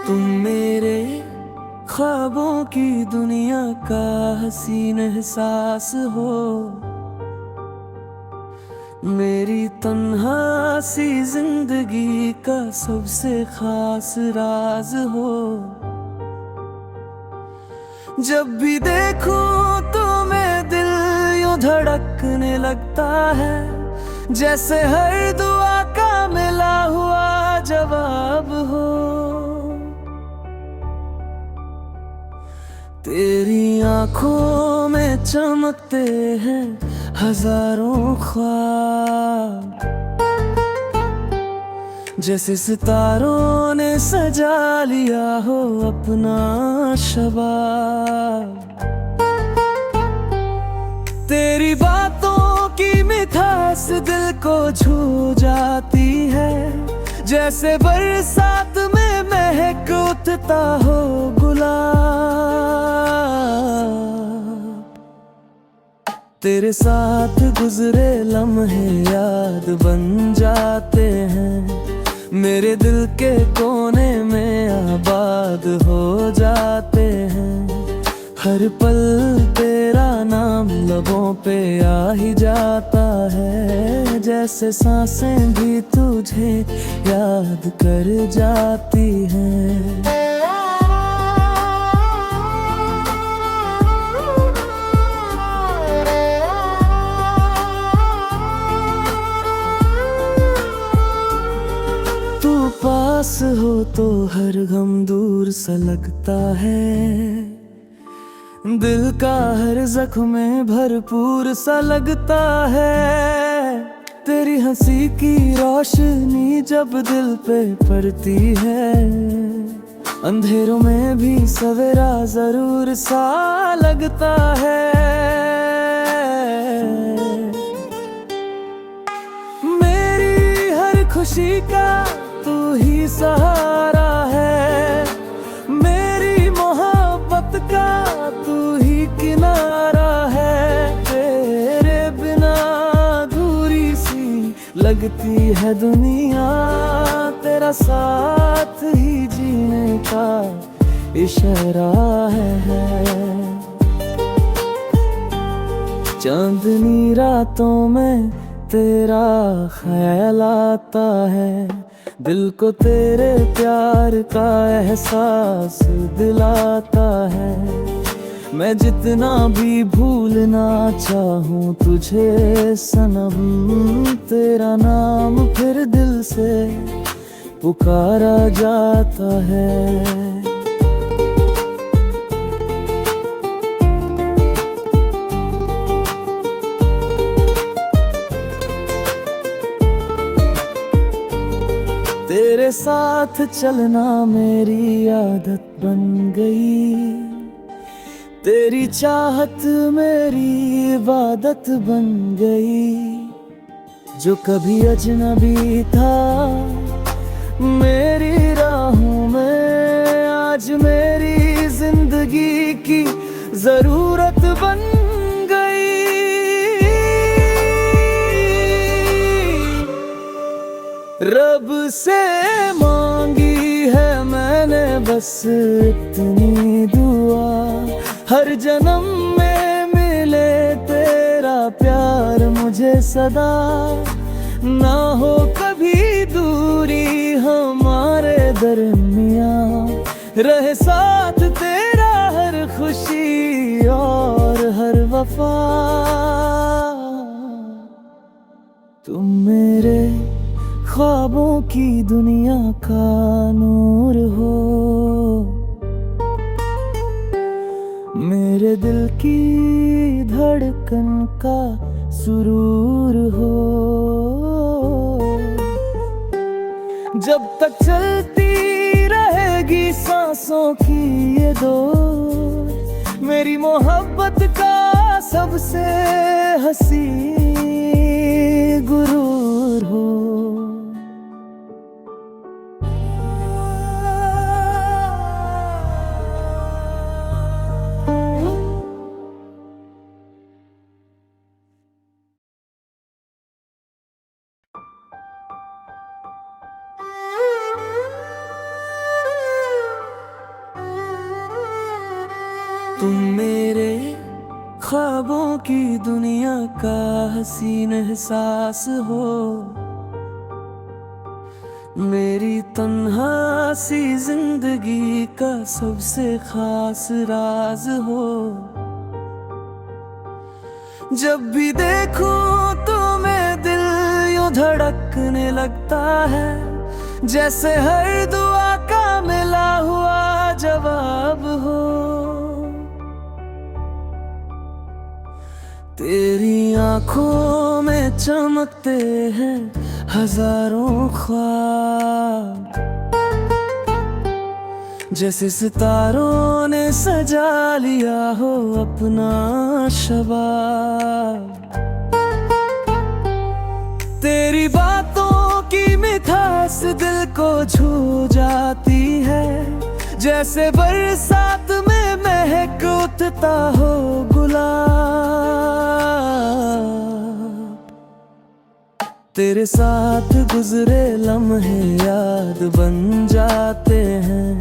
तुम मेरे ख्वाबों की दुनिया का हसीन एहसास हो, मेरी तन्हा सी जिंदगी का सबसे खास राज हो। जब भी देखूं तुम्हें दिल यूं धड़कने लगता है, जैसे हर दुआ का मिला हुआ जवाब हो। तेरी आंखों में चमकते हैं हजारों ख्वाब, जैसे सितारों ने सजा लिया हो अपना शबाब। तेरी बातों की मिठास दिल को छू जाती है, जैसे बरसात में महक उठता हो गुलाब। तेरे साथ गुजरे लम्हे याद बन जाते हैं, मेरे दिल के कोने में आबाद हो जाते हैं। हर पल तेरा नाम लबों पे आ ही जाता है, जैसे सांसें भी तुझे याद कर जाती हैं। तू पास हो तो हर गम दूर सा लगता है, दिल का हर जख्म में भरपूर सा लगता है। तेरी हंसी की रोशनी जब दिल पे पड़ती है, अंधेरों में भी सवेरा जरूर सा लगता है। मेरी हर खुशी का तू ही सहारा है, मेरी मोहब्बत का तू ही किनारा है। तेरे बिना अधूरी सी लगती है दुनिया, तेरा साथ ही जीने का इशारा है। चांदनी रातों में तेरा ख्याल आता है, दिल को तेरे प्यार का एहसास दिलाता है। मैं जितना भी भूलना चाहूँ तुझे सनम, तेरा नाम फिर दिल से पुकारा जाता है। तेरे साथ चलना मेरी आदत बन गई, तेरी चाहत मेरी इबादत बन गई। जो कभी अजनबी था मेरी राहों में, आज मेरी जिंदगी की जरूरत बन गई। रब से मांगी है मैंने बस इतनी दुआ, हर जन्म में मिले तेरा प्यार मुझे सदा। ना हो कभी दूरी हमारे दरमियाँ, रहे साथ तेरा हर खुशी और हर वफा। तुम मेरे ख्वाबों की दुनिया का नूर हो, मेरे दिल की धड़कन का सुरूर हो। जब तक चलती रहेगी सांसों की ये डोर, मेरी मोहब्बत का सबसे हसी गुरूर हो। ख्वाबों की दुनिया का हसीन एहसास हो, मेरी तन्हा सी जिंदगी का सबसे खास राज हो। जब भी देखूं तो मैं दिल यूं धड़कने लगता है, जैसे हर दुआ का मिला हुआ जवाब हो। तेरी आंखों में चमकते हैं हजारों ख्वाब, जैसे सितारों ने सजा लिया हो अपना शबाब। तेरी बातों की मिठास दिल को छू जाती है, जैसे बरसात में महक उठता हो गुलाब। तेरे साथ गुजरे लम्हे याद बन जाते हैं,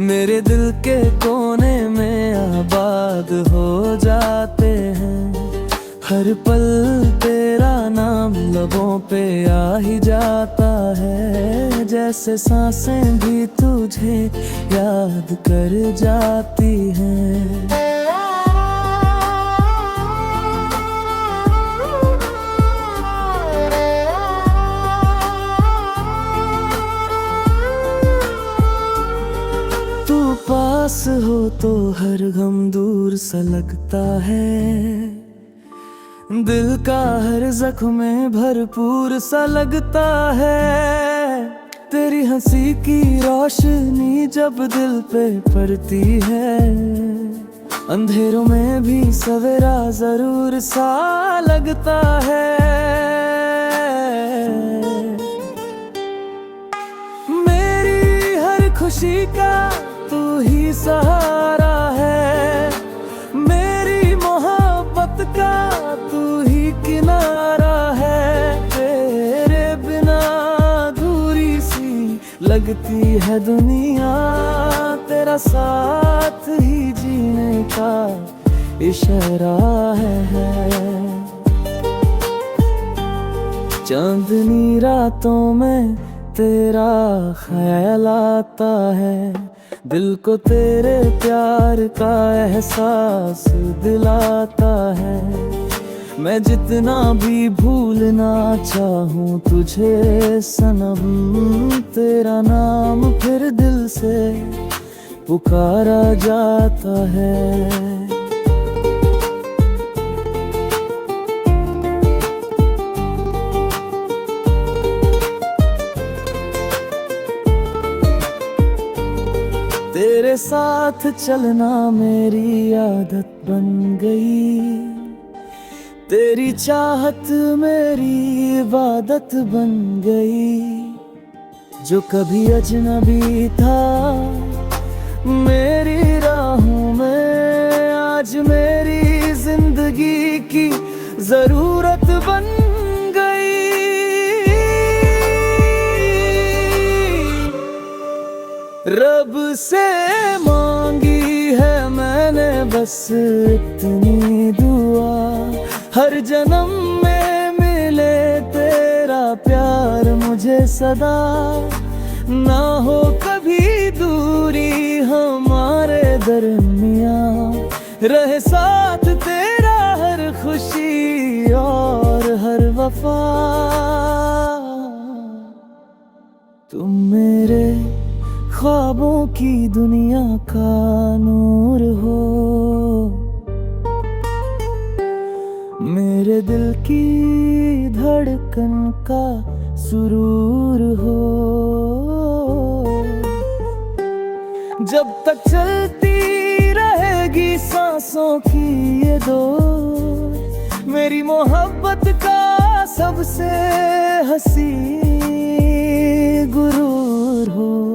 मेरे दिल के कोने में आबाद हो जाते हैं। हर पल तेरा नाम लबों पे आ ही जाता है, जैसे सांसें भी तुझे याद कर जाती हैं। पास हो तो हर गम दूर सा लगता है, दिल का हर जख्म में भरपूर सा लगता है। तेरी हंसी की रोशनी जब दिल पे पड़ती है, अंधेरों में भी सवेरा जरूर सा लगता है। मेरी हर खुशी का तू ही सहारा है, मेरी मोहब्बत का तू ही किनारा है। तेरे बिना अधूरी सी लगती है दुनिया, तेरा साथ ही जीने का इशारा है। चांदनी रातों में तेरा ख्याल आता है, दिल को तेरे प्यार का एहसास दिलाता है। मैं जितना भी भूलना चाहूँ तुझे सनम, तेरा नाम फिर दिल से पुकारा जाता है। तेरे साथ चलना मेरी आदत बन गई, तेरी चाहत मेरी इबादत बन गई। जो कभी अजनबी था मेरी राहों में, आज मेरी जिंदगी की जरूरत बन गई। रब से मांगी है मैंने बस इतनी दुआ, हर जन्म में मिले तेरा प्यार मुझे सदा। ना हो कभी दूरी हमारे दरमियाँ, रहे साथ तेरा हर खुशी और हर वफा। तुम मेरे ख्वाबों की दुनिया का नूर हो, मेरे दिल की धड़कन का सुरूर हो। जब तक चलती रहेगी सांसों की ये डोर, मेरी मोहब्बत का सबसे हसी गुरूर हो।